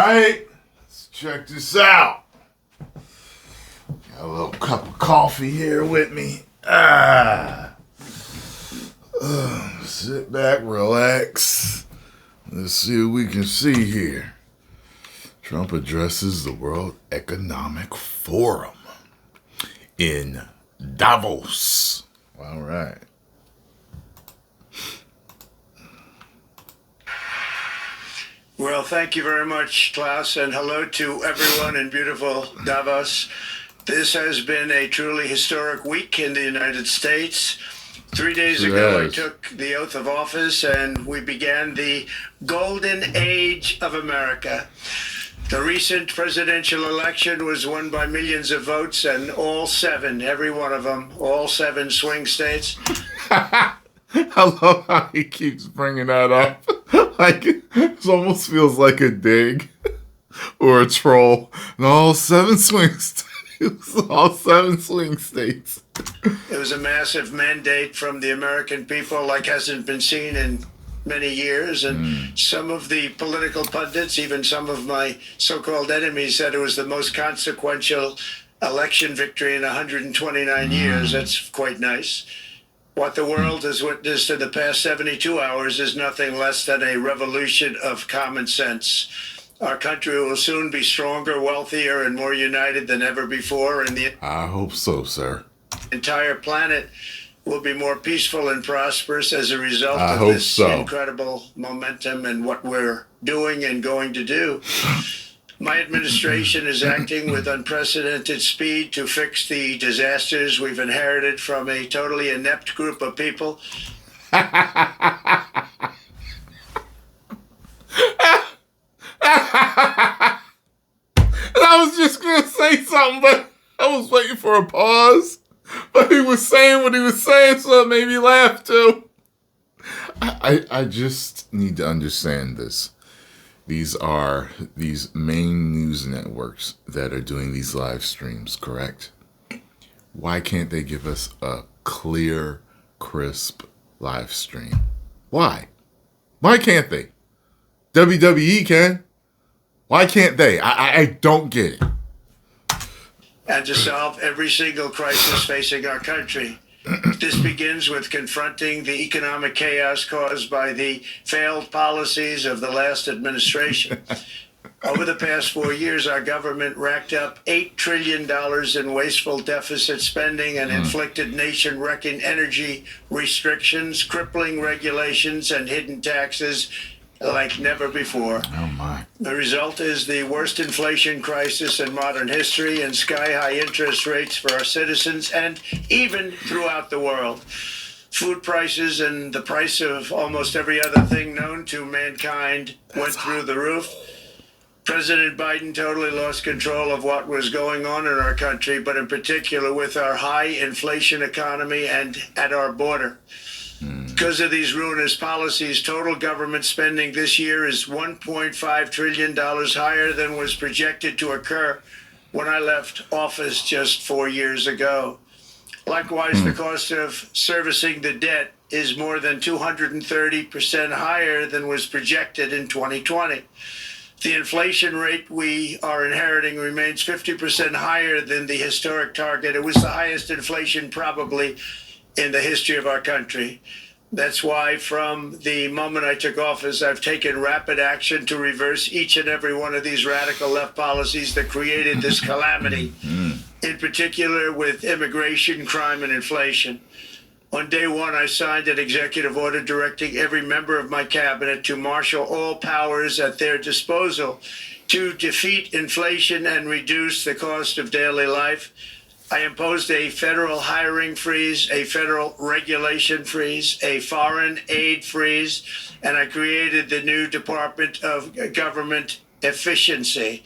right, let's check this out. Got a little cup of coffee here with me. Sit back, relax. Let's see what we can see here. Trump addresses the World Economic Forum in Davos. All right. Well, thank you very much, Klaus, and hello to everyone in beautiful Davos. This has been a truly historic week in the United States. 3 days ago, I took the oath of office, and we began the golden age of America. The recent presidential election was won by millions of votes, and all seven, every one of them, all seven swing states. I love how he keeps bringing that up. Like, it almost feels like a dig or a troll. And all seven swing states. All seven swing states. It was a massive mandate from the American people like hasn't been seen in many years. And some of the political pundits, even some of my so-called enemies, said it was the most consequential election victory in 129 years. That's quite nice. What the world has witnessed in the past 72 hours is nothing less than a revolution of common sense. Our country will soon be stronger, wealthier, and more united than ever before. And I hope so, sir. Entire planet will be more peaceful and prosperous as a result of this incredible momentum and what we're doing and going to do. My administration is acting with unprecedented speed to fix the disasters we've inherited from a totally inept group of people. And I was just going to say something, but I was waiting for a pause. But he was saying what he was saying, so it made me laugh too. I just need to understand this. These are these main news networks that are doing these live streams, correct? Why can't they give us a clear, crisp live stream? Why? Why can't they? WWE can. Why can't they? I don't get it. And to solve every single crisis facing our country. This begins with confronting the economic chaos caused by the failed policies of the last administration. Over the past 4 years, our government racked up $8 trillion in wasteful deficit spending and inflicted nation-wrecking energy restrictions, crippling regulations, and hidden taxes like never before. Oh my. The result is the worst inflation crisis in modern history and sky-high interest rates for our citizens and even throughout the world. Food prices and the price of almost every other thing known to mankind went through the roof. President Biden totally lost control of what was going on in our country, but in particular with our high inflation economy and at our border. Because of these ruinous policies, total government spending this year is $1.5 trillion higher than was projected to occur when I left office just 4 years ago. Likewise, the cost of servicing the debt is more than 230% higher than was projected in 2020. The inflation rate we are inheriting remains 50% higher than the historic target. It was the highest inflation probably in the history of our country. That's why from the moment I took office, I've taken rapid action to reverse each and every one of these radical left policies that created this calamity, in particular with immigration, crime, and inflation. On day one, I signed an executive order directing every member of my cabinet to marshal all powers at their disposal to defeat inflation and reduce the cost of daily life. I imposed a federal hiring freeze, a federal regulation freeze, a foreign aid freeze, and I created the new Department of Government Efficiency.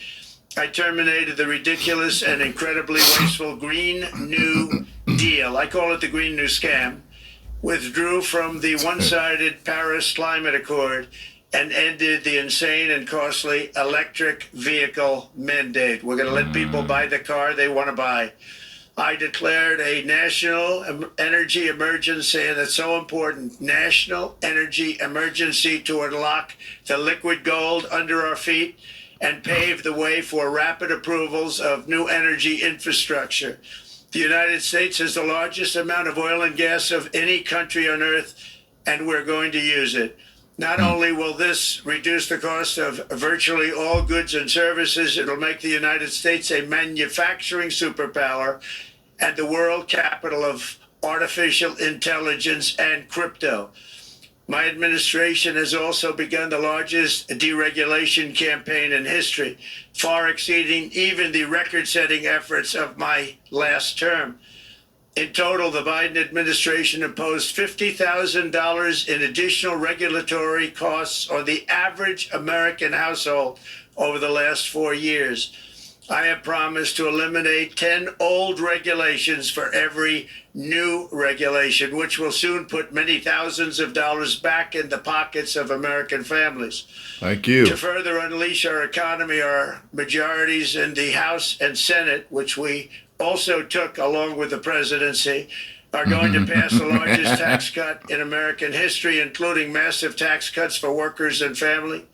I terminated the ridiculous and incredibly wasteful Green New Deal. I call it the Green New Scam. Withdrew from the one-sided Paris Climate Accord and ended the insane and costly electric vehicle mandate. We're going to let people buy the car they want to buy. I declared a national energy emergency, and it's so important, national energy emergency to unlock the liquid gold under our feet and pave the way for rapid approvals of new energy infrastructure. The United States has the largest amount of oil and gas of any country on earth, and we're going to use it. Not only will this reduce the cost of virtually all goods and services, it'll make the United States a manufacturing superpower and the world capital of artificial intelligence and crypto. My administration has also begun the largest deregulation campaign in history, far exceeding even the record-setting efforts of my last term. In total, the Biden administration imposed $50,000 in additional regulatory costs on the average American household over the last 4 years. I have promised to eliminate 10 old regulations for every new regulation, which will soon put many thousands of dollars back in the pockets of American families. Thank you. To further unleash our economy, our majorities in the House and Senate, which we also took along with the presidency, are going to pass the largest tax cut in American history, including massive tax cuts for workers and family,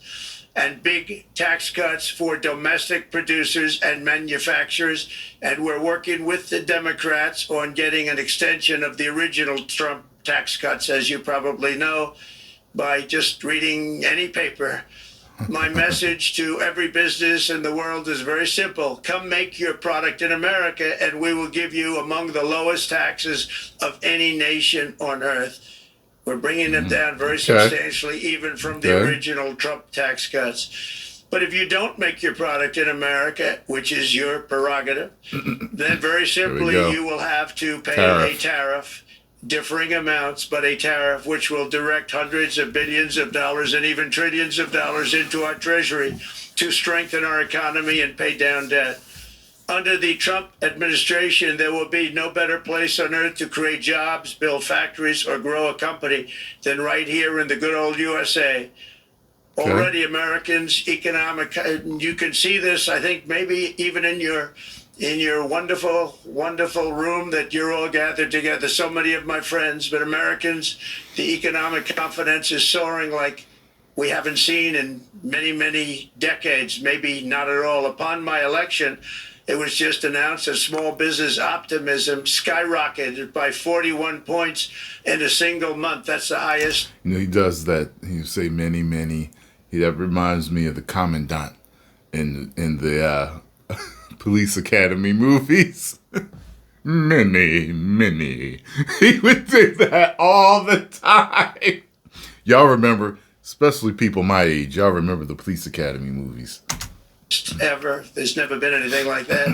and big tax cuts for domestic producers and manufacturers. And we're working with the Democrats on getting an extension of the original Trump tax cuts, as you probably know, by just reading any paper. My message to every business in the world is very simple. Come make your product in America, and we will give you among the lowest taxes of any nation on earth. We're bringing them down very substantially, even from the original Trump tax cuts. But if you don't make your product in America, which is your prerogative, then very simply you will have to pay a tariff, differing amounts, but a tariff which will direct hundreds of billions of dollars and even trillions of dollars into our treasury to strengthen our economy and pay down debt. Under the Trump administration, there will be no better place on earth to create jobs, build factories, or grow a company than right here in the good old USA. Already Americans, you can see this, I think, maybe even in your wonderful, wonderful room that you're all gathered together, so many of my friends, but Americans, the economic confidence is soaring like we haven't seen in many, many decades, maybe not at all. Upon my election, it was just announced that small business optimism skyrocketed by 41 points in a single month. That's the highest. You know, he does that. He say many, many. That reminds me of the commandant in the Police Academy movies. Many, many. He would do that all the time. Y'all remember, especially people my age, y'all remember the Police Academy movies. Ever. There's never been anything like that.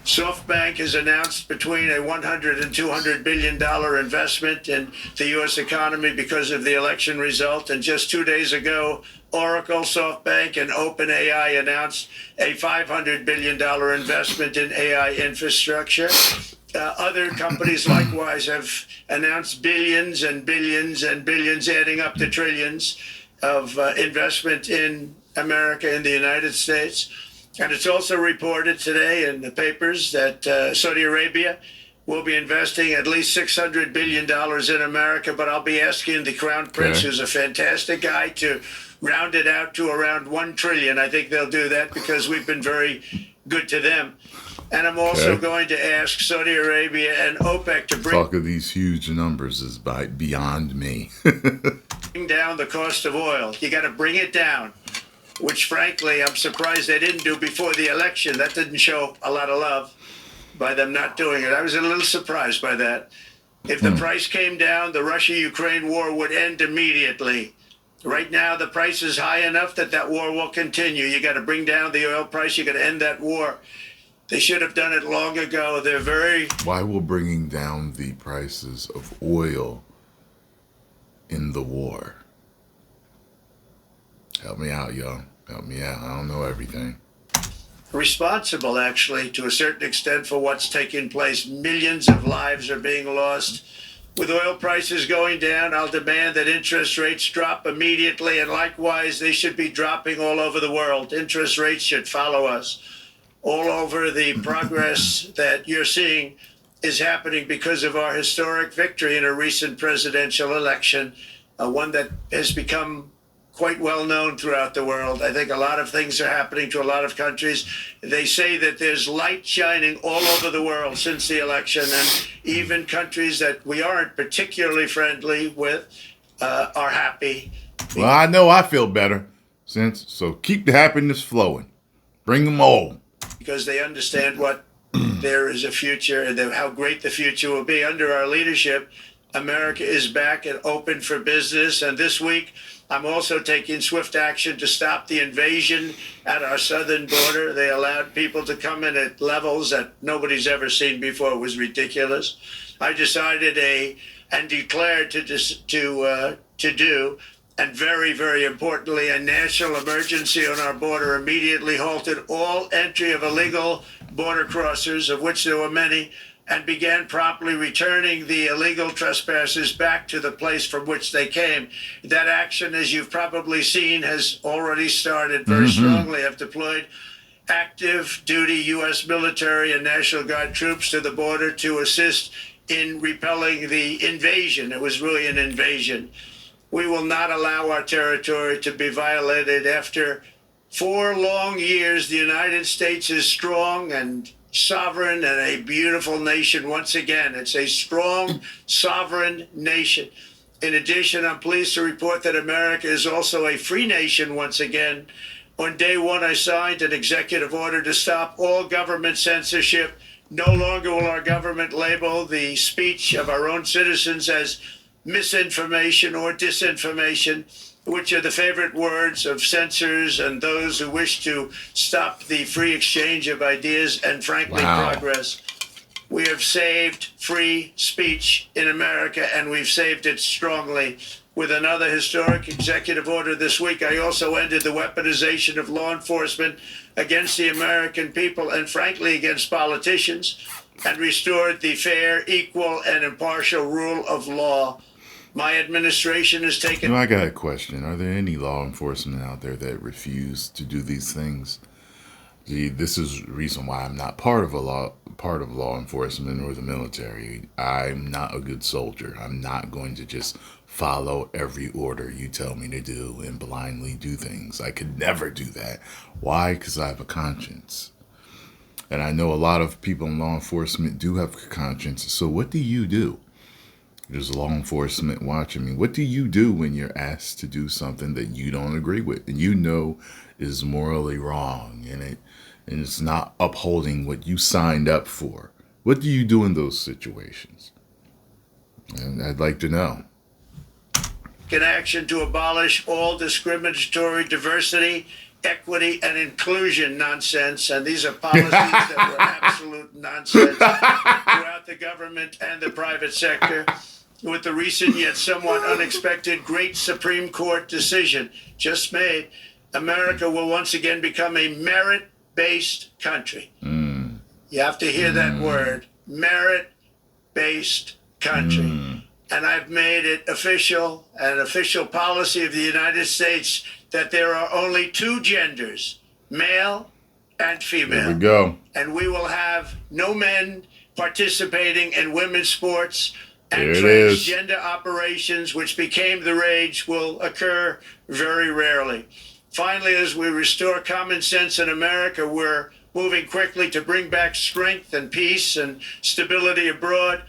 SoftBank has announced between a $100 and $200 billion investment in the U.S. economy because of the election result. And just 2 days ago, Oracle, SoftBank, and OpenAI announced a $500 billion investment in AI infrastructure. Other companies likewise have announced billions and billions and billions, adding up to trillions of investment in America, in the United States. And it's also reported today in the papers that Saudi Arabia will be investing at least $600 billion in America, but I'll be asking the Crown Prince, who's a fantastic guy, to round it out to around $1 trillion. I think they'll do that because we've been very good to them. And I'm also going to ask Saudi Arabia and OPEC to talk of these huge numbers is beyond me. bring down the cost of oil. You got to bring it down, which frankly, I'm surprised they didn't do before the election. That didn't show a lot of love by them not doing it. I was a little surprised by that. If the price came down, the Russia-Ukraine war would end immediately. Right now, the price is high enough that that war will continue. You got to bring down the oil price. You got to end that war. They should have done it long ago. They're very... Why will bringing down the prices of oil in the war? Help me out, y'all. Help me out. I don't know everything. Responsible, actually, to a certain extent for what's taking place. Millions of lives are being lost. With oil prices going down, I'll demand that interest rates drop immediately, and likewise, they should be dropping all over the world. Interest rates should follow us. All over, the progress that you're seeing is happening because of our historic victory in a recent presidential election, one that has become quite well known throughout the world. I think a lot of things are happening to a lot of countries. They say that there's light shining all over the world since the election, and even countries that we aren't particularly friendly with are happy. Well, I know I feel better so keep the happiness flowing. Bring them all. Because they understand what there is a future and how great the future will be. Under our leadership, America is back and open for business. And this week, I'm also taking swift action to stop the invasion at our southern border. They allowed people to come in at levels that nobody's ever seen before. It was ridiculous. I decided and declared to do, and very, very importantly, a national emergency on our border, immediately halted all entry of illegal border crossers, of which there were many, and began promptly returning the illegal trespassers back to the place from which they came. That action, as you've probably seen, has already started very strongly. I've deployed active duty U.S. military and National Guard troops to the border to assist in repelling the invasion. It was really an invasion. We will not allow our territory to be violated. After 4 long years, the United States is strong and sovereign and a beautiful nation once again. It's a strong, sovereign nation. In addition, I'm pleased to report that America is also a free nation once again. On day one, I signed an executive order to stop all government censorship. No longer will our government label the speech of our own citizens as misinformation or disinformation, which are the favorite words of censors and those who wish to stop the free exchange of ideas and, frankly, progress. We have saved free speech in America, and we've saved it strongly. With another historic executive order this week, I also ended the weaponization of law enforcement against the American people and, frankly, against politicians, and restored the fair, equal, and impartial rule of law. My administration has taken... I got a question. Are there any law enforcement out there that refuse to do these things? This is the reason why I'm not part of law enforcement or the military. I'm not a good soldier. I'm not going to just follow every order you tell me to do and blindly do things. I could never do that. Why? Because I have a conscience. And I know a lot of people in law enforcement do have a conscience. So what do you do? There's law enforcement watching me. What do you do when you're asked to do something that you don't agree with and you know is morally wrong and it's not upholding what you signed up for? What do you do in those situations? And I'd like to know. In action to abolish all discriminatory diversity, equity, and inclusion nonsense. And these are policies that were absolute nonsense throughout the government and the private sector. With the recent yet somewhat unexpected great Supreme Court decision just made, America will once again become a merit-based country. You have to hear that word, merit-based country. And I've made it official, an official policy of the United States, that there are only 2 genders, male and female. There we go. And we will have no men participating in women's sports. And there transgender operations, which became the rage, will occur very rarely. Finally, as we restore common sense in America, we're moving quickly to bring back strength and peace and stability abroad.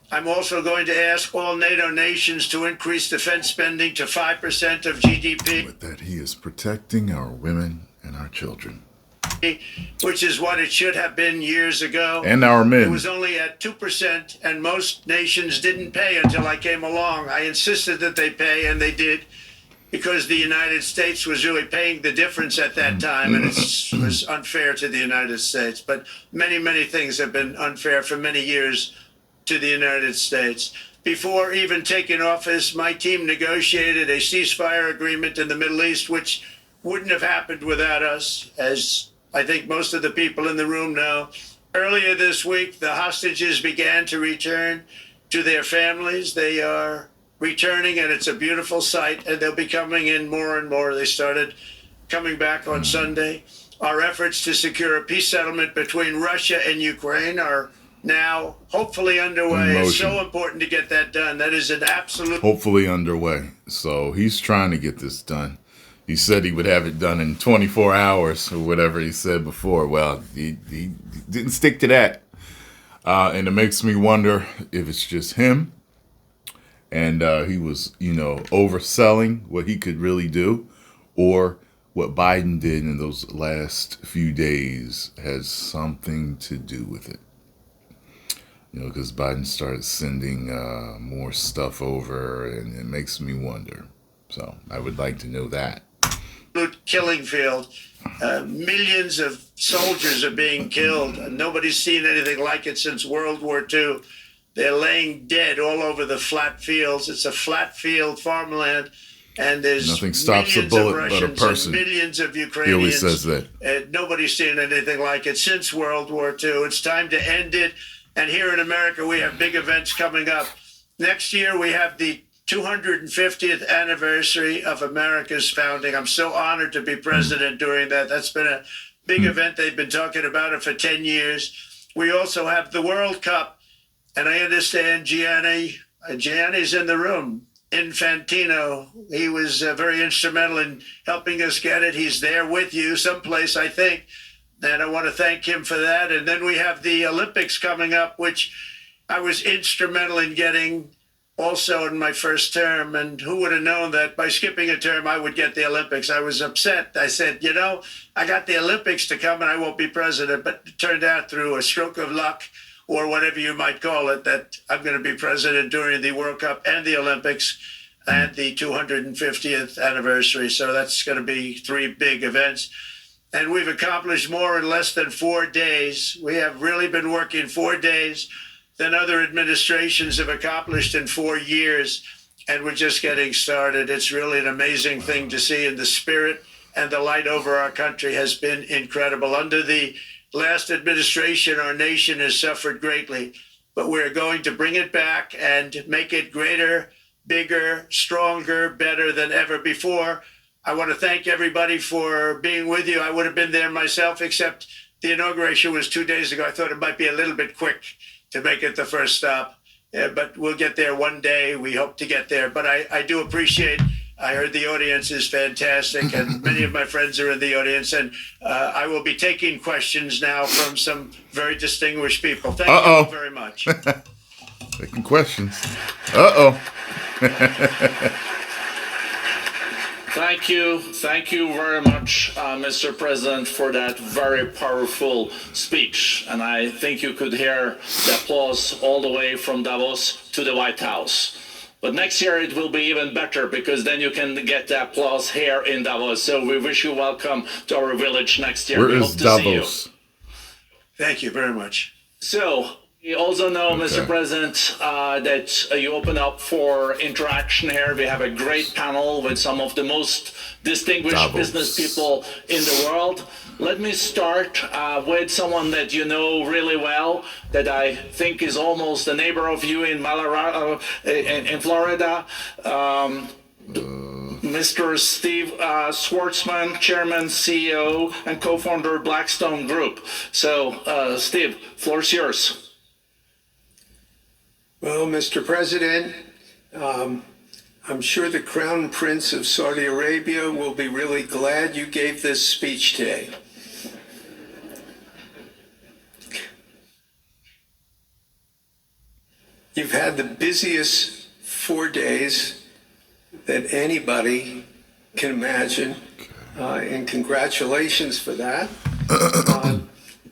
I'm also going to ask all NATO nations to increase defense spending to 5% of GDP. But that he is protecting our women and our children. Which is what it should have been years ago. And our men. It was only at 2%, and most nations didn't pay until I came along. I insisted that they pay, and they did, because the United States was really paying the difference at that time, and it was unfair to the United States. But many, many things have been unfair for many years to the United States. Before even taking office, my team negotiated a ceasefire agreement in the Middle East, which wouldn't have happened without us, as I think most of the people in the room know. Earlier this week, the hostages began to return to their families. They are returning, and it's a beautiful sight, and they'll be coming in more and more. They started coming back on Sunday. Our efforts to secure a peace settlement between Russia and Ukraine are now hopefully underway. It's so important to get that done. That is an absolute... Hopefully underway. So he's trying to get this done. he said he would have it done in 24 hours or whatever he said before. Well, he didn't stick to that. And it makes me wonder if it's just him and he was, overselling what he could really do, or what Biden did in those last few days has something to do with it. Because Biden started sending more stuff over, and it makes me wonder. So I would like to know that. Killing field. Millions of soldiers are being killed. Nobody's seen anything like it since World War II. They're laying dead all over the flat fields. It's a flat field farmland. And there's nothing stops a bullet but a person. Millions of Ukrainians. He always says that. Nobody's seen anything like it since World War II. It's time to end it. And here in America, we have big events coming up. Next year, we have the 250th anniversary of America's founding. I'm so honored to be president during that. That's been a big event. They've been talking about it for 10 years. We also have the World Cup. And I understand Gianni's in the room. Infantino, he was very instrumental in helping us get it. He's there with you someplace, I think. And I want to thank him for that. And then we have the Olympics coming up, which I was instrumental in getting also in my first term. And who would have known that by skipping a term, I would get the Olympics? I was upset. I said, I got the Olympics to come and I won't be president. But it turned out through a stroke of luck, or whatever you might call it, that I'm going to be president during the World Cup and the Olympics and the 250th anniversary. So that's going to be 3 big events. And we've accomplished more in less than 4 days. We have really been working 4 days than other administrations have accomplished in 4 years. And we're just getting started. It's really an amazing thing to see. And the spirit and the light over our country has been incredible. Under the last administration, our nation has suffered greatly, but we're going to bring it back and make it greater, bigger, stronger, better than ever before. I want to thank everybody for being with you. I would have been there myself, except the inauguration was 2 days ago. I thought it might be a little bit quick to make it the first stop, but we'll get there one day. We hope to get there. But I do appreciate, I heard the audience is fantastic, and many of my friends are in the audience, and I will be taking questions now from some very distinguished people. Thank you very much. Taking questions. Thank you very much, Mr. President, for that very powerful speech. And I think you could hear the applause all the way from Davos to the White House. But next year it will be even better, because then you can get the applause here in Davos. So we wish you welcome to our village next year. Where is Davos? Thank you very much. So we also know, Mr. President, that you open up for interaction here. We have a great panel with some of the most distinguished business people in the world. Let me start with someone that you know really well, that I think is almost a neighbor of you in in Florida. Mr. Steve Schwartzman, Chairman, CEO, and co-founder Blackstone Group. So, Steve, floor is yours. Well, Mr. President, I'm sure the Crown Prince of Saudi Arabia will be really glad you gave this speech today. You've had the busiest 4 days that anybody can imagine, and congratulations for that.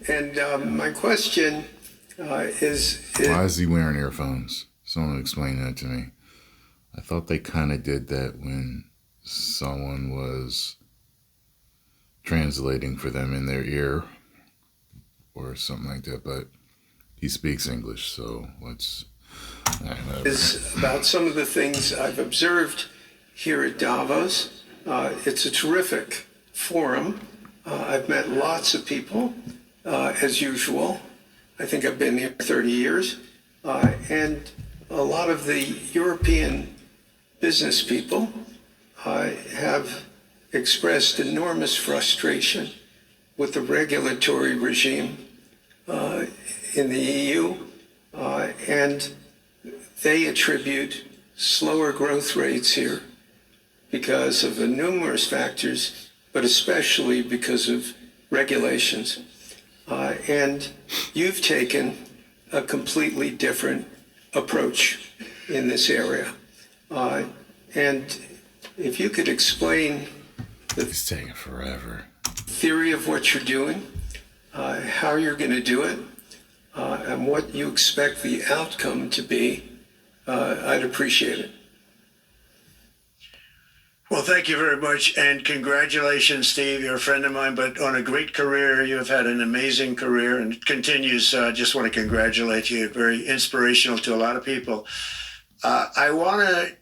My question is... Why is he wearing earphones? Someone explain that to me. I thought they kind of did that when someone was translating for them in their ear or something like that, but he speaks English, so let's... is about some of the things I've observed here at Davos. It's a terrific forum. I've met lots of people, as usual. I think I've been here 30 years. And a lot of the European business people have expressed enormous frustration with the regulatory regime in the EU, and they attribute slower growth rates here because of the numerous factors, but especially because of regulations. And you've taken a completely different approach in this area. And if you could explain It's taking forever. theory of what you're doing, how you're going to do it, and what you expect the outcome to be, I'd appreciate it. Well, thank you very much, and congratulations, Steve. You're a friend of mine, but on a great career. You have had an amazing career, and it continues. So I just want to congratulate you. Very inspirational to a lot of people. I want to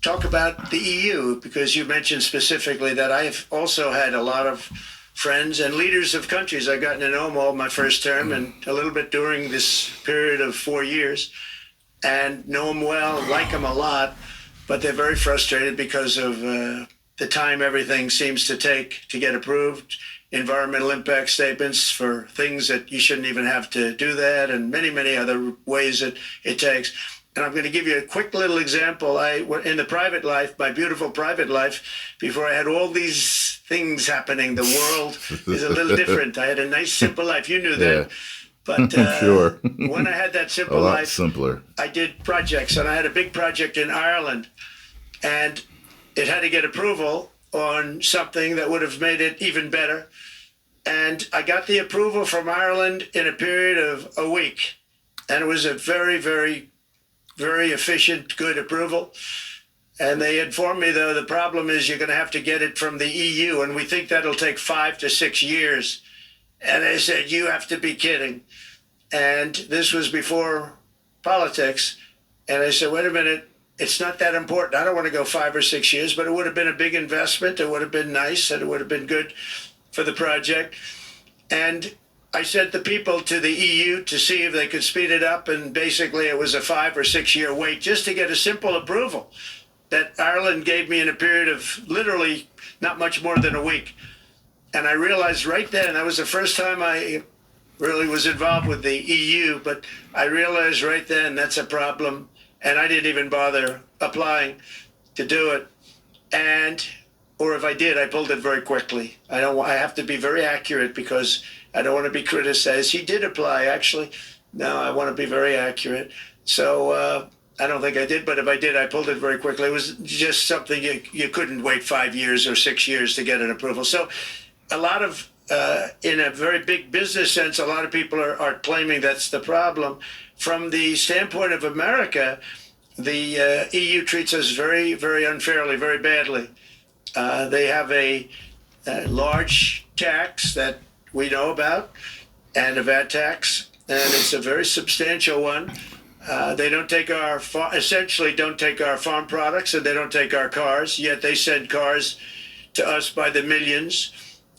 talk about the EU, because you mentioned specifically that I've also had a lot of friends and leaders of countries. I've gotten to know them all my first term and a little bit during this period of 4 years, and know them well, like them a lot. But they're very frustrated because of the time everything seems to take to get approved, environmental impact statements for things that you shouldn't even have to do that, and many, many other ways that it takes. And I'm going to give you a quick little example. In the private life, my beautiful private life, before I had all these things happening, the world is a little different. I had a nice, simple life. You knew that. Yeah. But Sure. when I had that A simple lot life, simpler. I did projects, and I had a big project in Ireland, and it had to get approval on something that would have made it even better. And I got the approval from Ireland in a period of a week, and it was a very, very, very efficient, good approval. And they informed me, though, the problem is you're going to have to get it from the EU, and we think that'll take 5 to 6 years. And they said, you have to be kidding. And this was before politics. And I said, wait a minute, it's not that important. I don't want to go 5 or 6 years, but it would have been a big investment. It would have been nice, and it would have been good for the project. And I sent the people to the EU to see if they could speed it up. And basically it was a 5 or 6 year wait just to get a simple approval that Ireland gave me in a period of literally not much more than a week. And I realized right then, that was the first time I really was involved with the EU, but I realized right then that's a problem. And I didn't even bother applying to do it. Or if I did, I pulled it very quickly. I have to be very accurate because I don't want to be criticized. He did apply, actually. No, I want to be very accurate. So I don't think I did, but if I did, I pulled it very quickly. It was just something you couldn't wait 5 years or 6 years to get an approval. So a lot of, in a very big business sense, a lot of people are claiming that's the problem. From the standpoint of America, the EU treats us very, very unfairly, very badly. They have a large tax that we know about, and a VAT tax, and it's a very substantial one. They don't take essentially don't take our farm products, and they don't take our cars, yet they send cars to us by the millions.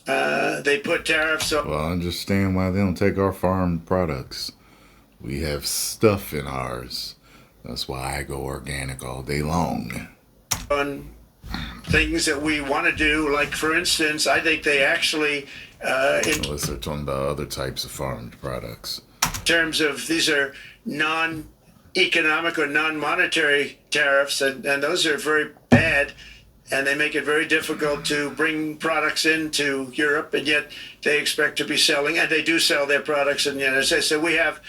They put tariffs on. Well, I understand why they don't take our farm products. We have stuff in ours. That's why I go organic all day long. On things that we want to do, like, for instance, I think they actually, Unless they're talking about other types of farmed products. in terms of these are non-economic or non-monetary tariffs, and those are very bad. And they make it very difficult to bring products into Europe, and yet they expect to be selling, and they do sell their products in the United States. So we have,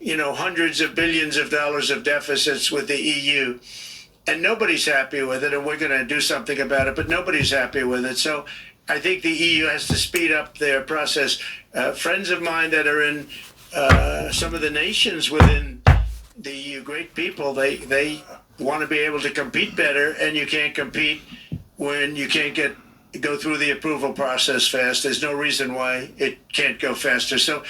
hundreds of billions of dollars of deficits with the EU, and nobody's happy with it, and we're going to do something about it, but nobody's happy with it. So I think the EU has to speed up their process. Friends of mine that are in some of the nations within the EU, great people, they want to be able to compete better, and you can't compete when you can't go through the approval process fast. There's no reason why it can't go faster. So,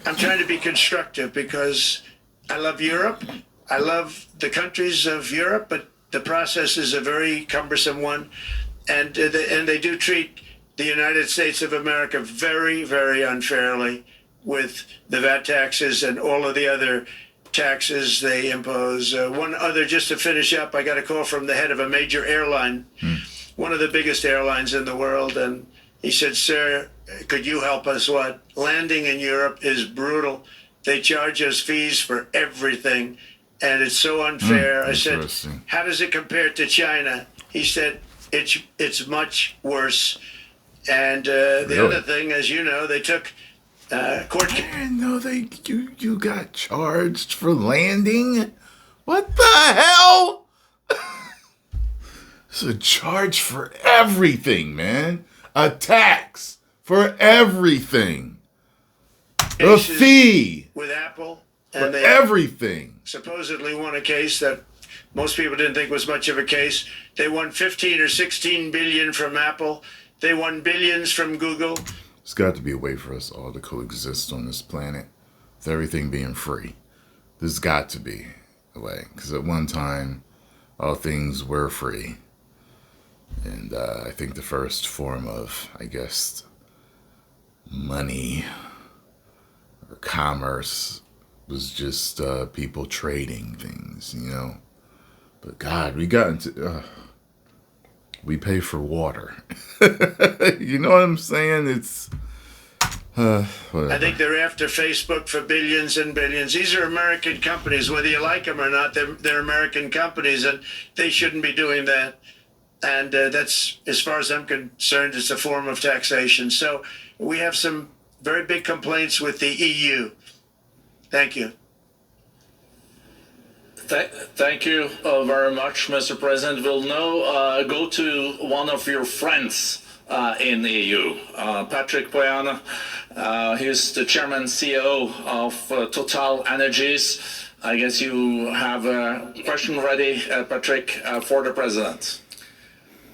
I'm trying to be constructive because I love Europe. I love the countries of Europe, but the process is a very cumbersome one, and they do treat the United States of America very, very unfairly with the VAT taxes and all of the other taxes they impose. One other, just to finish up, I got a call from the head of a major airline, one of the biggest airlines in the world, and he said, sir, could you help us? Landing in Europe is brutal. They charge us fees for everything, and it's so unfair. I said, Interesting. how does it compare to China? He said, it's much worse. And the Really? other thing, as you know, they took court. I didn't know you got charged for landing. What the hell? It's a charge for everything, man. A tax for everything. A fee With Apple, for and they everything. supposedly won a case that most people didn't think was much of a case. They won 15 or 16 billion from Apple. They won billions from Google. There's got to be a way for us all to coexist on this planet with everything being free. There's got to be a way. Because at one time, all things were free. And I think the first form of, I guess, money or commerce was just people trading things, you know. But God, we got into... we pay for water. You know what I'm saying? It's... whatever. I think they're after Facebook for billions and billions. These are American companies. Whether you like them or not, they're American companies, and they shouldn't be doing that. And that's, as far as I'm concerned, it's a form of taxation. So we have some very big complaints with the EU. Thank you. Thank you very much, Mr. President. We'll now go to one of your friends in the EU, Patrick Pouyanné. He's the chairman CEO of Total Energies. I guess you have a question ready, Patrick, for the president.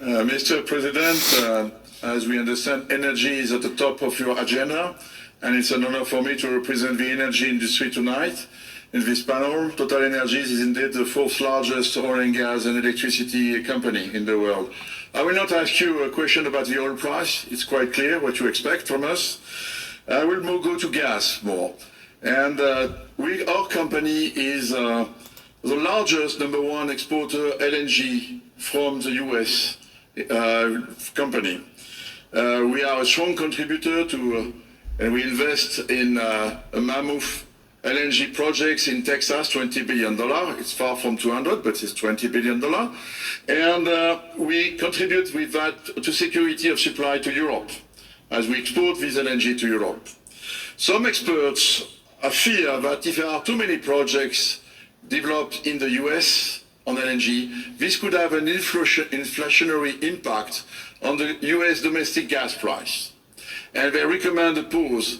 Mr. President, as we understand, energy is at the top of your agenda, and it's an honor for me to represent the energy industry tonight. In this panel, Total Energies is indeed the fourth largest oil and gas and electricity company in the world. I will not ask you a question about the oil price. It's quite clear what you expect from us. I will go to gas more. And our company is the largest number one exporter LNG from the US company. We are a strong contributor to, and we invest in a mammoth LNG projects in Texas, $20 billion. It's far from 200, but it's $20 billion. And we contribute with that to security of supply to Europe, as we export this LNG to Europe. Some experts fear that if there are too many projects developed in the US on LNG, this could have an inflationary impact on the US domestic gas price. And they recommend a pause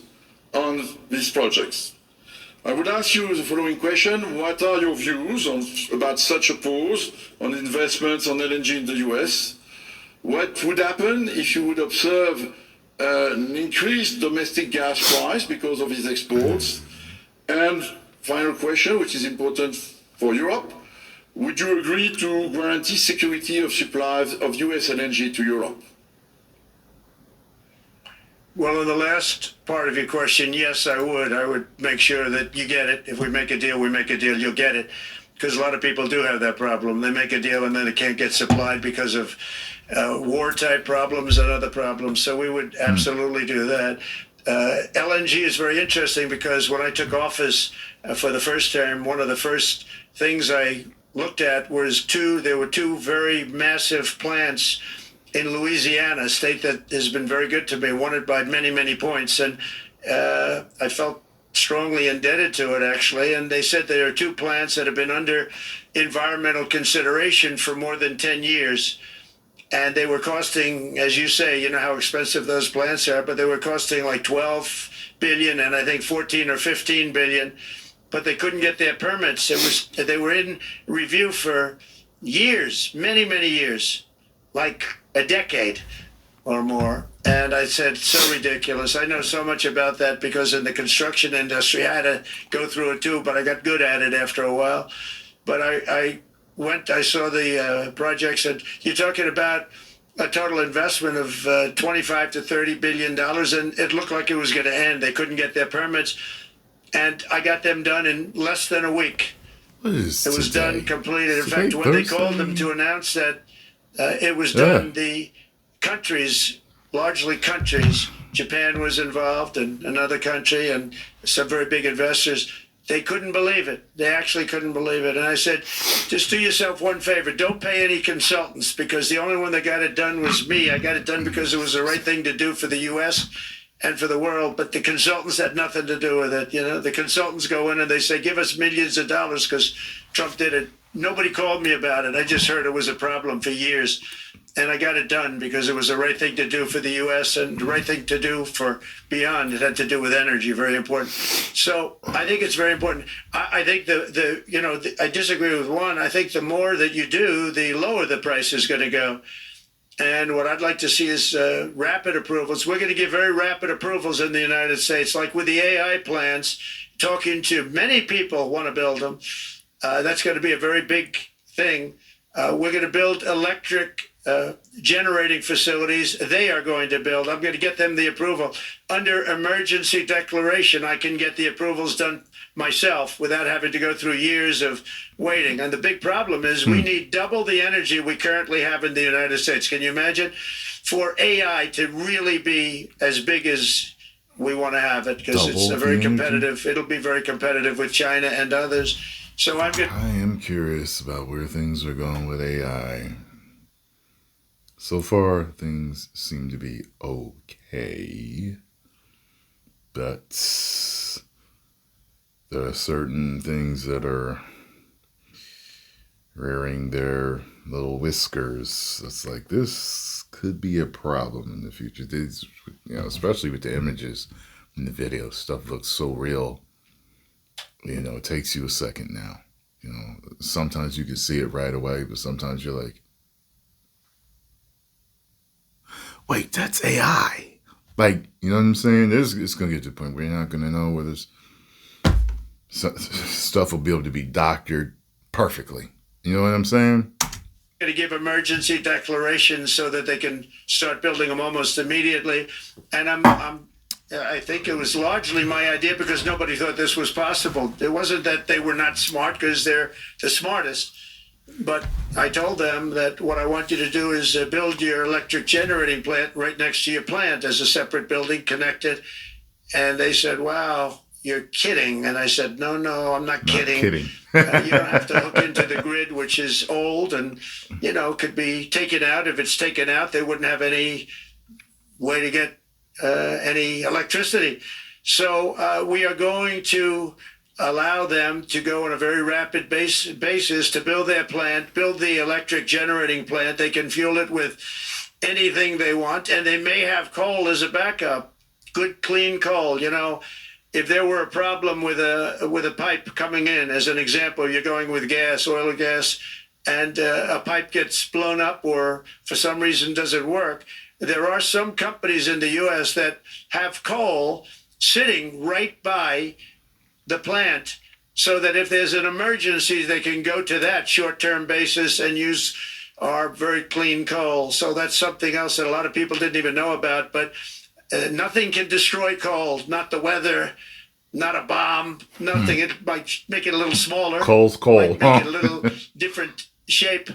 on these projects. I would ask you the following question. What are your views about such a pause on investments on LNG in the US? What would happen if you would observe an increased domestic gas price because of these exports? And final question, which is important for Europe, would you agree to guarantee security of supplies of US LNG to Europe? Well, in the last part of your question, yes, I would. I would make sure that you get it. If we make a deal, you'll get it. Because a lot of people do have that problem. They make a deal and then it can't get supplied because of war-type problems and other problems. So we would absolutely do that. LNG is very interesting because when I took office for the first term, one of the first things I looked at was there were two very massive plants in Louisiana, a state that has been very good to me, won it by many, many points. And I felt strongly indebted to it, actually. And they said there are two plants that have been under environmental consideration for more than 10 years. And they were costing, as you say, you know how expensive those plants are, but they were costing like 12 billion and I think 14 or 15 billion. But they couldn't get their permits. They were in review for years, many, many years, like a decade or more. And I said, so ridiculous. I know so much about that because in the construction industry, I had to go through it too, but I got good at it after a while. But I saw the projects, and you're talking about a total investment of 25 to $30 billion, and it looked like it was going to end. They couldn't get their permits, and I got them done in less than a week. What is it was today? Done, completed. In Today, fact, when they Thursday? called them to announce that it was done, the countries, largely countries, Japan was involved and another country and some very big investors, They couldn't believe it. They actually couldn't believe it. And I said, just do yourself one favor. Don't pay any consultants, because the only one that got it done was me. I got it done because it was the right thing to do for the U.S. and for the world. But the consultants had nothing to do with it. You know, the consultants go in and they say, give us millions of dollars because Trump did it. Nobody called me about it. I just heard it was a problem for years. And I got it done because it was the right thing to do for the U.S. and the right thing to do for beyond. It had to do with energy, very important. So I think it's very important. I think I disagree with one. I think the more that you do, the lower the price is going to go. And what I'd like to see is rapid approvals. We're going to give very rapid approvals in the United States, like with the AI plants, talking to many people want to build them. That's going to be a very big thing. We're going to build electric generating facilities. They are going to build. I'm going to get them the approval. Under emergency declaration, I can get the approvals done myself without having to go through years of waiting. And the big problem is we need double the energy we currently have in the United States. Can you imagine? For AI to really be as big as we want to have it, because it's a very competitive, it'll be very competitive with China and others. So I am curious about where things are going with AI. So far, things seem to be okay, but there are certain things that are rearing their little whiskers. It's like, this could be a problem in the future. These, especially with the images and the video, stuff looks so real. It takes you a second now. Sometimes you can see it right away, but sometimes you're like, wait, that's AI. Like, you know what I'm saying? It's going to get to the point where you're not going to know whether stuff will be able to be doctored perfectly. You know what I'm saying? Going to give emergency declarations so that they can start building them almost immediately. And I think it was largely my idea because nobody thought this was possible. It wasn't that they were not smart, because they're the smartest. But I told them that what I want you to do is build your electric generating plant right next to your plant as a separate building, connected. And they said, wow, you're kidding. And I said, no, I'm not kidding. You don't have to hook into the grid, which is old and, could be taken out. If it's taken out, they wouldn't have any way to get any electricity. So we are going to allow them to go on a very rapid basis to build their plant, build the electric generating plant. They can fuel it with anything they want, and they may have coal as a backup, good, clean coal. If there were a problem with a pipe coming in, as an example, you're going with gas, oil or gas, and a pipe gets blown up or for some reason doesn't work, there are some companies in the U.S. that have coal sitting right by the plant, so that if there's an emergency, they can go to that short-term basis and use our very clean coal. So that's something else that a lot of people didn't even know about. But nothing can destroy coal, not the weather, not a bomb, nothing. It might make it a little smaller. Coal's coal. Might make it a little different shape.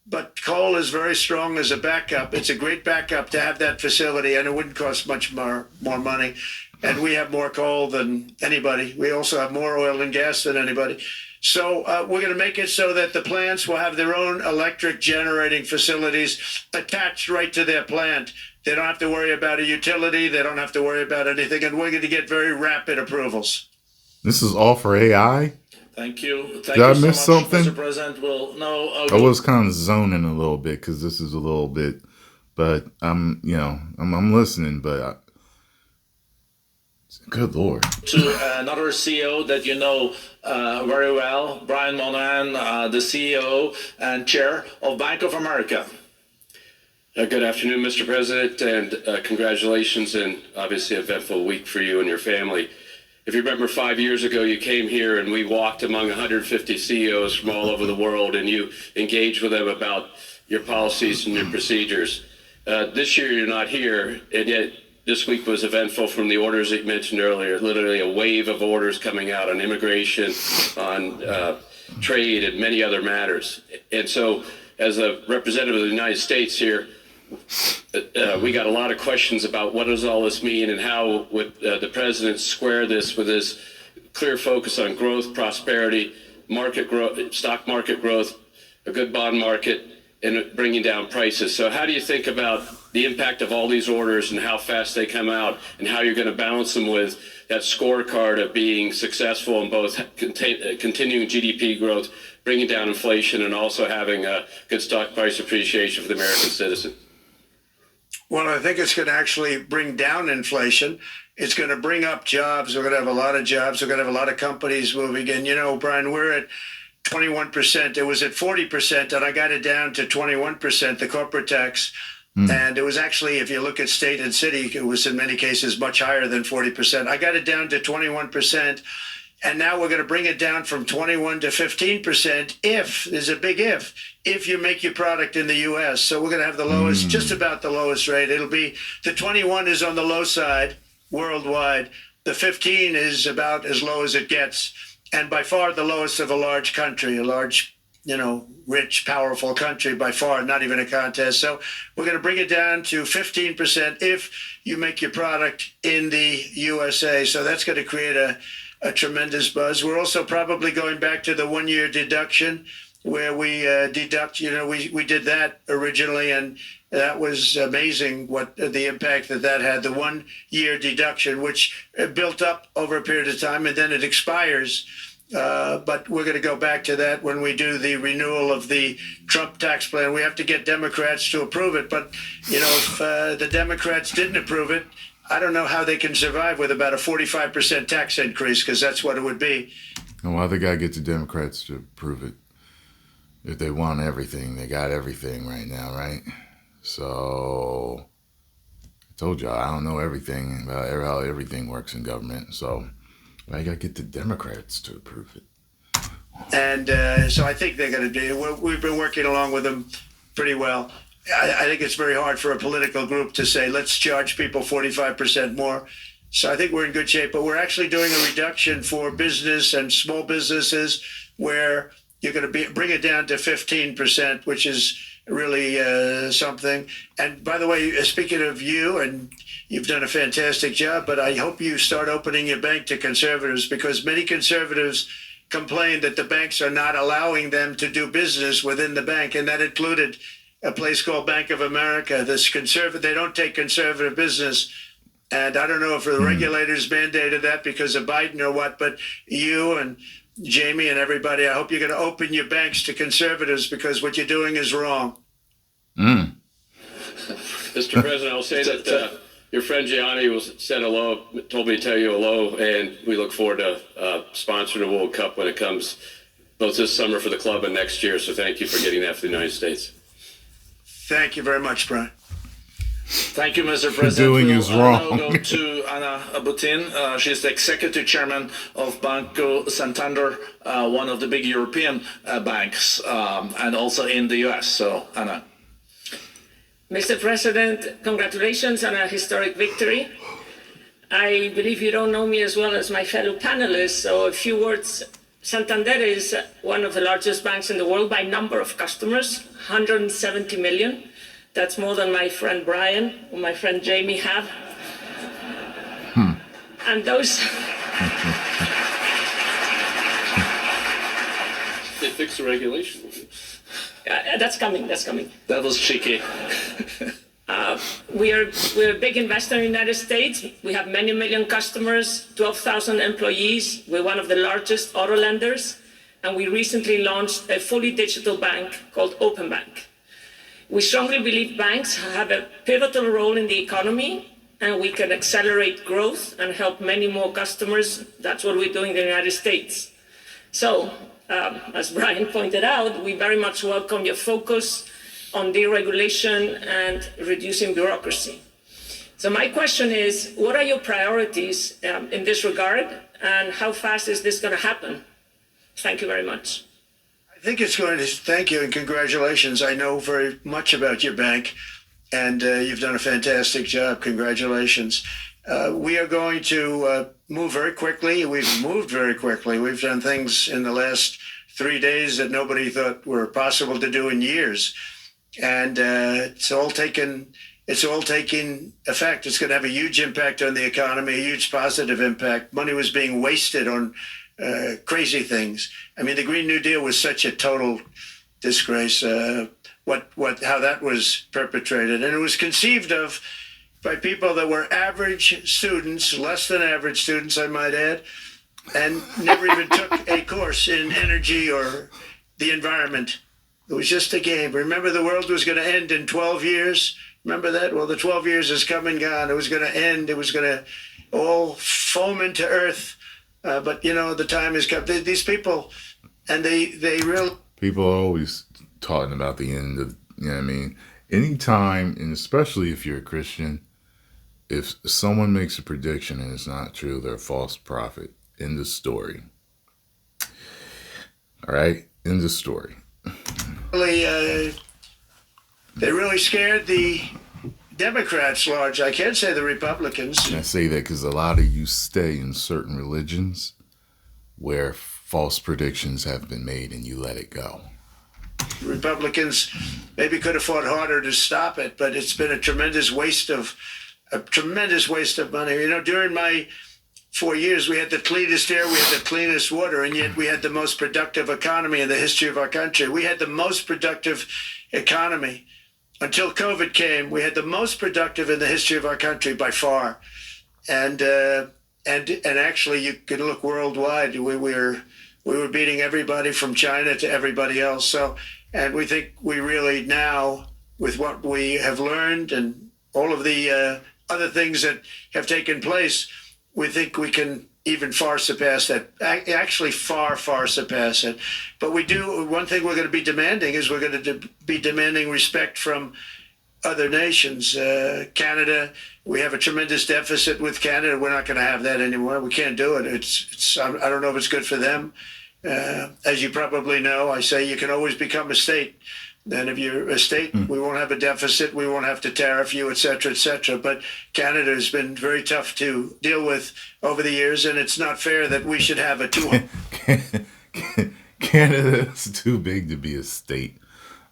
But coal is very strong as a backup. It's a great backup to have that facility, and it wouldn't cost much more money. And we have more coal than anybody. We also have more oil and gas than anybody. So we're going to make it so that the plants will have their own electric generating facilities attached right to their plant. They don't have to worry about a utility. They don't have to worry about anything. And we're going to get very rapid approvals. This is all for AI? Thank you. Did I miss something? Mr. President. I was kind of zoning a little bit because this is a little bit, but I'm listening, but good Lord. To another CEO that you know very well, Brian Monahan, the CEO and chair of Bank of America. Good afternoon, Mr. President, and congratulations, and obviously an eventful week for you and your family. If you remember 5 years ago, you came here and we walked among 150 CEOs from all over the world, and you engaged with them about your policies and your procedures. This year, you're not here, and yet this week was eventful from the orders that you mentioned earlier, literally a wave of orders coming out on immigration, on trade, and many other matters. And so, as a representative of the United States here, we got a lot of questions about what does all this mean and how would the president square this with his clear focus on growth, prosperity, market growth, stock market growth, a good bond market, and bringing down prices. So how do you think about the impact of all these orders and how fast they come out, and how you're going to balance them with that scorecard of being successful in both continuing GDP growth, bringing down inflation, and also having a good stock price appreciation for the American citizen? Well, I think it's going to actually bring down inflation. It's going to bring up jobs. We're going to have a lot of jobs. We're going to have a lot of companies moving in. You know, Brian, we're at 21%. It was at 40%, and I got it down to 21%, the corporate tax. And it was actually, if you look at state and city, it was in many cases much higher than 40%. I got it down to 21%. And now we're going to bring it down from 21 to 15% if, there's a big if you make your product in the U.S. So we're going to have the lowest, just about the lowest rate. It'll be, the 21 is on the low side worldwide. The 15 is about as low as it gets. And by far the lowest of a large country, a large, you know, rich, powerful country by far, not even a contest. So we're going to bring it down to 15% if you make your product in the USA. So that's going to create a tremendous buzz. We're also probably going back to the 1 year deduction where we deduct, you know, we did that originally, and that was amazing what the impact that had, the 1 year deduction, which built up over a period of time and then it expires. But we're going to go back to that when we do the renewal of the Trump tax plan. We have to get Democrats to approve it. But, you know, if the Democrats didn't approve it, I don't know how they can survive with about a 45% tax increase, because that's what it would be. And why they got to get the Democrats to approve it? If they want everything, they got everything right now, right? So I told y'all, I don't know everything about how everything works in government. So I got to get the Democrats to approve it. And so I think they're going to do, we've been working along with them pretty well. I think it's very hard for a political group to say, let's charge people 45% more. So I think we're in good shape, but we're actually doing a reduction for business and small businesses where you're going to bring it down to 15%, which is really something. And by the way, speaking of you, and you've done a fantastic job, but I hope you start opening your bank to conservatives, because many conservatives complain that the banks are not allowing them to do business within the bank, and that included a place called Bank of America. They don't take conservative business. And I don't know if the regulators mandated that because of Biden or what, but you and Jamie and everybody, I hope you're going to open your banks to conservatives, because what you're doing is wrong. Mr. President, I'll say that your friend Gianni said hello, told me to tell you hello, and we look forward to sponsoring the World Cup when it comes, both this summer for the club and next year. So thank you for getting that for the United States. Thank you very much, Brian. Thank you, Mr. President. Doing is wrong. We'll now go to Anna Butin. She's the executive chairman of Banco Santander, one of the big European banks, and also in the US. So, Anna. Mr. President, congratulations on a historic victory. I believe you don't know me as well as my fellow panelists, so a few words. Santander is one of the largest banks in the world by number of customers, 170 million. That's more than my friend Brian or my friend Jamie have. And those... They fixed the regulation. That's coming. That was cheeky. We're a big investor in the United States. We have many million customers, 12,000 employees. We're one of the largest auto lenders. And we recently launched a fully digital bank called Open Bank. We strongly believe banks have a pivotal role in the economy, and we can accelerate growth and help many more customers. That's what we're doing in the United States. So, as Brian pointed out, we very much welcome your focus on deregulation and reducing bureaucracy. So my question is, what are your priorities in this regard, and how fast is this going to happen? Thank you very much. I think it's going to, thank you and congratulations. I know very much about your bank, and you've done a fantastic job. Congratulations. We are going to move very quickly. We've moved very quickly. We've done things in the last 3 days that nobody thought were possible to do in years. And it's all taken it's all taking effect. It's going to have a huge impact on the economy, a huge positive impact. Money was being wasted on crazy things. I mean, the Green New Deal was such a total disgrace. How that was perpetrated, and it was conceived of by people that were average students, less than average students, I might add, and never even took a course in energy or the environment. It was just a game. Remember, the world was going to end in 12 years. Remember that? Well, the 12 years has come and gone. It was going to end. It was going to all foam into earth. But, the time has come. These people, and they really... People are always talking about the end of, anytime, and especially if you're a Christian, if someone makes a prediction and it's not true, they're a false prophet. End of story. All right? End of story. They really scared the Democrats large. I can't say the Republicans. And I say that because a lot of you stay in certain religions where false predictions have been made and you let it go. Republicans maybe could have fought harder to stop it, but it's been a tremendous waste of money. During my 4 years, we had the cleanest air, we had the cleanest water, and yet we had the most productive economy in the history of our country. We had the most productive economy until COVID came. We had the most productive in the history of our country by far, and actually, you can look worldwide. We were beating everybody from China to everybody else. So, and we think we really now, with what we have learned and all of the other things that have taken place, we think we can even far surpass that. Actually, far surpass it. But we do. One thing we're going to be demanding is we're going to be demanding respect from other nations. Canada, we have a tremendous deficit with Canada. We're not going to have that anymore. We can't do it. It's. I don't know if it's good for them. As you probably know, I say you can always become a state. Then if you're a state, we won't have a deficit, we won't have to tariff you, et cetera, et cetera. But Canada has been very tough to deal with over the years, and it's not fair that we should have a 200. Canada is too big to be a state.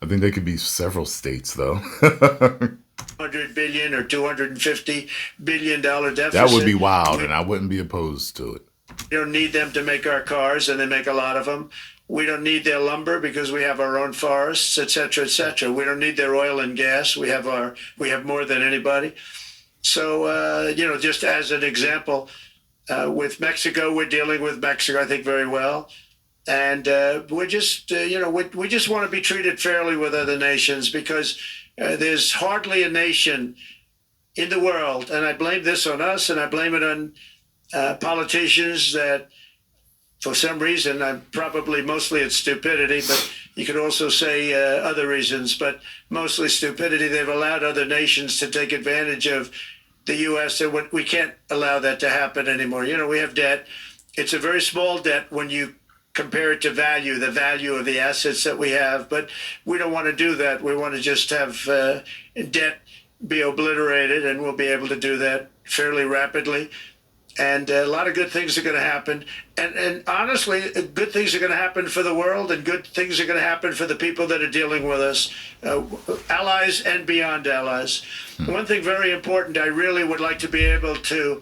I think they could be several states, though. $100 billion or $250 billion deficit. That would be wild, and I wouldn't be opposed to it. We don't need them to make our cars, and they make a lot of them. We don't need their lumber because we have our own forests, et cetera, et cetera. We don't need their oil and gas. We have more than anybody. So, just as an example, with Mexico, we're dealing with Mexico, I think, very well. And we just want to be treated fairly with other nations because there's hardly a nation in the world, and I blame this on us, and I blame it on politicians that, for some reason, mostly it's stupidity, but you could also say other reasons, but mostly stupidity. They've allowed other nations to take advantage of the U.S. and we can't allow that to happen anymore. We have debt. It's a very small debt when you compare it to the value of the assets that we have, but we don't want to do that. We want to just have debt be obliterated, and we'll be able to do that fairly rapidly. And a lot of good things are going to happen. And honestly, good things are going to happen for the world, and good things are going to happen for the people that are dealing with us, allies and beyond allies. One thing very important, I really would like to be able to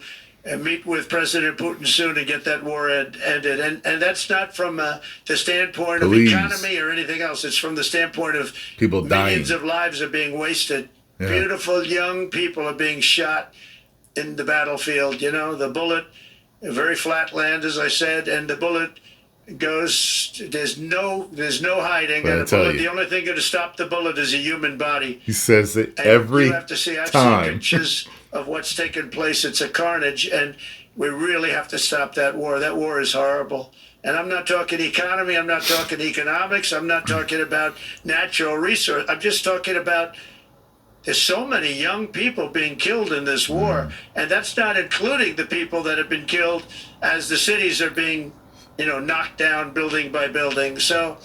meet with President Putin soon and get that war ended. And that's not from the standpoint of economy or anything else. It's from the standpoint of people dying. Millions of lives are being wasted. Yeah. Beautiful young people are being shot in the battlefield. The bullet, very flat land, as I said, and the bullet goes, there's no hiding. And the only thing going to stop the bullet is a human body. He says it every you have to see, I've time. seen pictures of what's taken place. It's a carnage, and we really have to stop that war. That war is horrible. And I'm not talking economy, I'm not talking economics, I'm not talking about natural resource. I'm just talking about there's so many young people being killed in this war, and that's not including the people that have been killed as the cities are being, knocked down building by building. So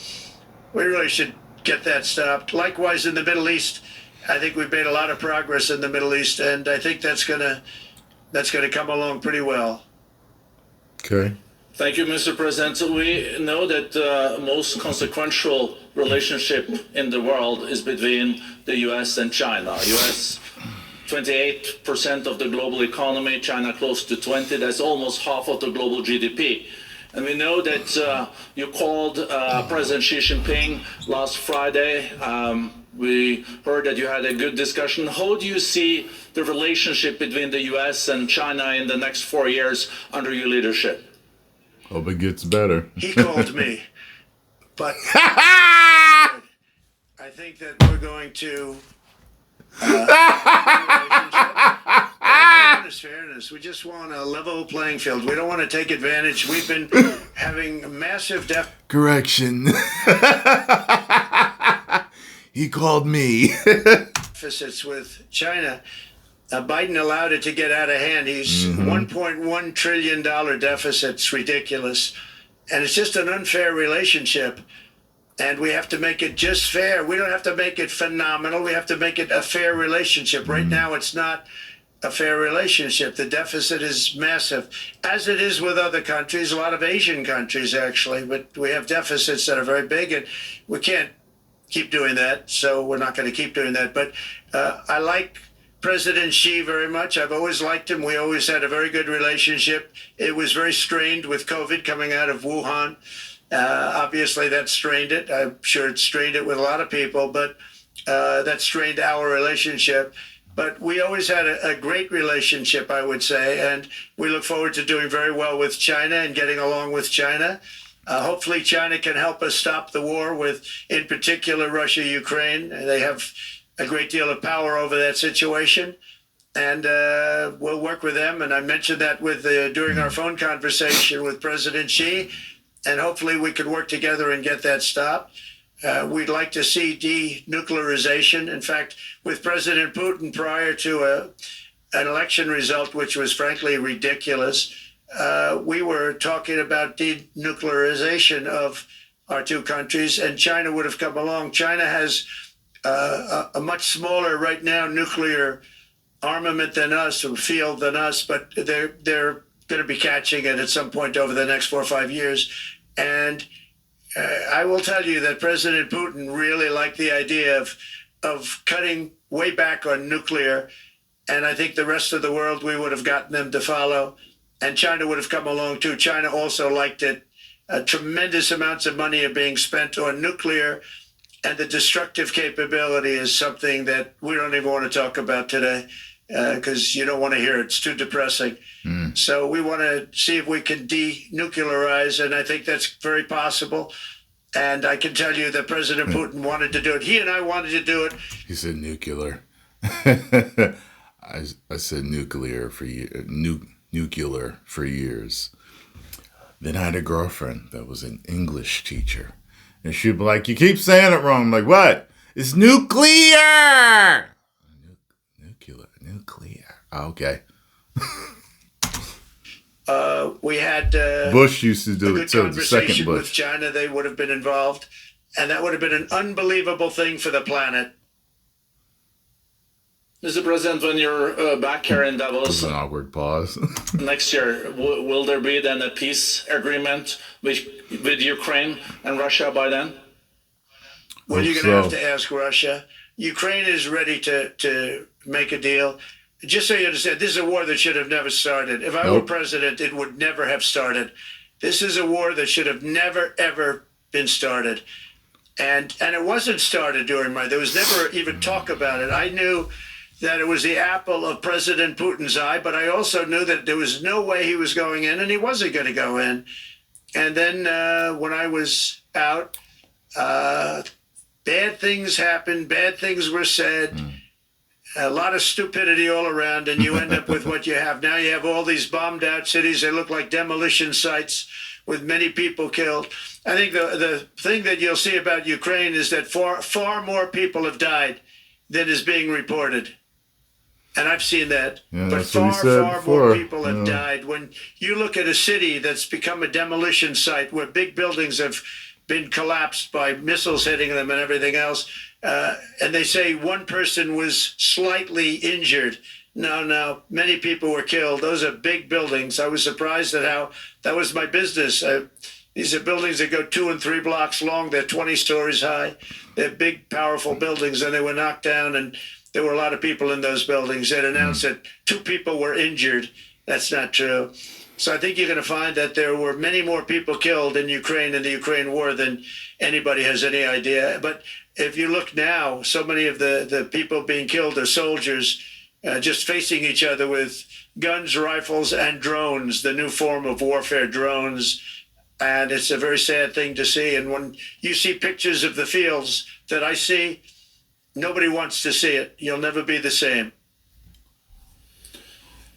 we really should get that stopped. Likewise, in the Middle East, I think we've made a lot of progress in the Middle East, and I think that's gonna come along pretty well. Okay. Thank you, Mr. President. We know that the most consequential relationship in the world is between the U.S. and China. U.S. 28% of the global economy, China close to 20. That's almost half of the global GDP. And we know that you called President Xi Jinping last Friday. We heard that you had a good discussion. How do you see the relationship between the U.S. and China in the next 4 years under your leadership? Hope it gets better. He called me, but I think that we're going to. Fairness. We just want a level playing field. We don't want to take advantage. We've been having massive Correction. He called me. deficits with China. Biden allowed it to get out of hand. He's $1.1 trillion deficit. It's ridiculous. And it's just an unfair relationship. And we have to make it just fair. We don't have to make it phenomenal. We have to make it a fair relationship. Right now, it's not a fair relationship. The deficit is massive, as it is with other countries, a lot of Asian countries, actually. But we have deficits that are very big, and we can't keep doing that. So we're not going to keep doing that. But I like President Xi very much. I've always liked him. We always had a very good relationship. It was very strained with COVID coming out of Wuhan. Obviously, that strained it. I'm sure it strained it with a lot of people, but that strained our relationship. But we always had a great relationship, I would say, and we look forward to doing very well with China and getting along with China. Hopefully, China can help us stop the war with, in particular, Russia, Ukraine. They have a great deal of power over that situation. And we'll work with them. And I mentioned that with during our phone conversation with President Xi. And hopefully we could work together and get that stopped. We'd like to see denuclearization. In fact, with President Putin, prior to an election result, which was frankly ridiculous, we were talking about denuclearization of our two countries, and China would have come along. China has a much smaller right now nuclear armament than us, or field than us, but they're going to be catching it at some point over the next 4 or 5 years. And I will tell you that President Putin really liked the idea of cutting way back on nuclear. And I think the rest of the world, we would have gotten them to follow. And China would have come along too. China also liked it. Tremendous amounts of money are being spent on nuclear. And the destructive capability is something that we don't even want to talk about today, because you don't want to hear it. It's too depressing. So we want to see if we can denuclearize, and I think that's very possible. And I can tell you that President Putin wanted to do it. He and I wanted to do it. He said nuclear. I said nuclear for nuclear for years. Then I had a girlfriend that was an English teacher. And she'd be like, you keep saying it wrong. I'm like, what? It's nuclear. Nuclear. Oh, okay. We had Bush used to do a it too. The second Bush with China. They would have been involved, and that would have been an unbelievable thing for the planet. Mr. President, when you're back here in It Davos was an awkward pause. next year, will there be then a peace agreement with Ukraine and Russia by then? Well, you're going to have to ask Russia. Ukraine is ready to make a deal. Just so you understand, this is a war that should have never started. If I were president, it would never have started. This is a war that should have never, ever been started. And it wasn't started during there was never even talk about it. I knew that it was the apple of President Putin's eye, but I also knew that there was no way he was going in, and he wasn't going to go in. And then when I was out, bad things happened, bad things were said, a lot of stupidity all around, and you end up with what you have. Now you have all these bombed out cities. They look like demolition sites with many people killed. I think the thing that you'll see about Ukraine is that far more people have died than is being reported. And I've seen that. Yeah, but far more people have died. When you look at a city that's become a demolition site where big buildings have been collapsed by missiles hitting them and everything else, and they say one person was slightly injured. No. Many people were killed. Those are big buildings. I was surprised at how that was my business. These are buildings that go 2 and 3 blocks long. They're 20 stories high. They're big, powerful buildings, and they were knocked down, and there were a lot of people in those buildings. They'd announced that 2 people were injured. That's not true. So I think you're going to find that there were many more people killed in Ukraine in the Ukraine war than anybody has any idea. But if you look now, so many of the people being killed are soldiers just facing each other with guns, rifles, and drones, the new form of warfare, drones. And it's a very sad thing to see. And when you see pictures of the fields that I see, nobody wants to see it. You'll never be the same.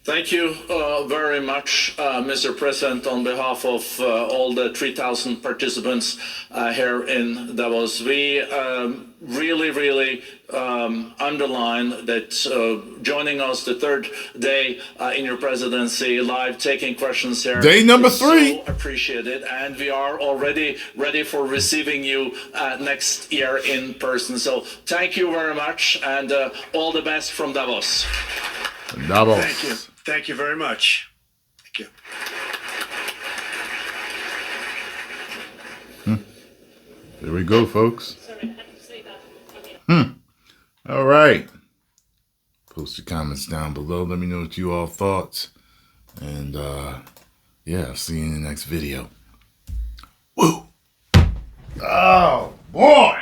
Thank you very much, Mr. President, on behalf of all the 3,000 participants here in Davos. We really underline that joining us the third day in your presidency, live taking questions here. Day number 3. So appreciated, and we are already ready for receiving you next year in person. So thank you very much, and all the best from Davos. Davos. Thank you. Thank you very much. Thank you. There we go, folks. Sorry, I had to say that. All right. Post your comments down below. Let me know what you all thought. And yeah, I'll see you in the next video. Woo! Oh boy!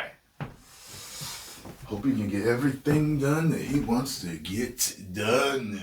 Hope he can get everything done that he wants to get done.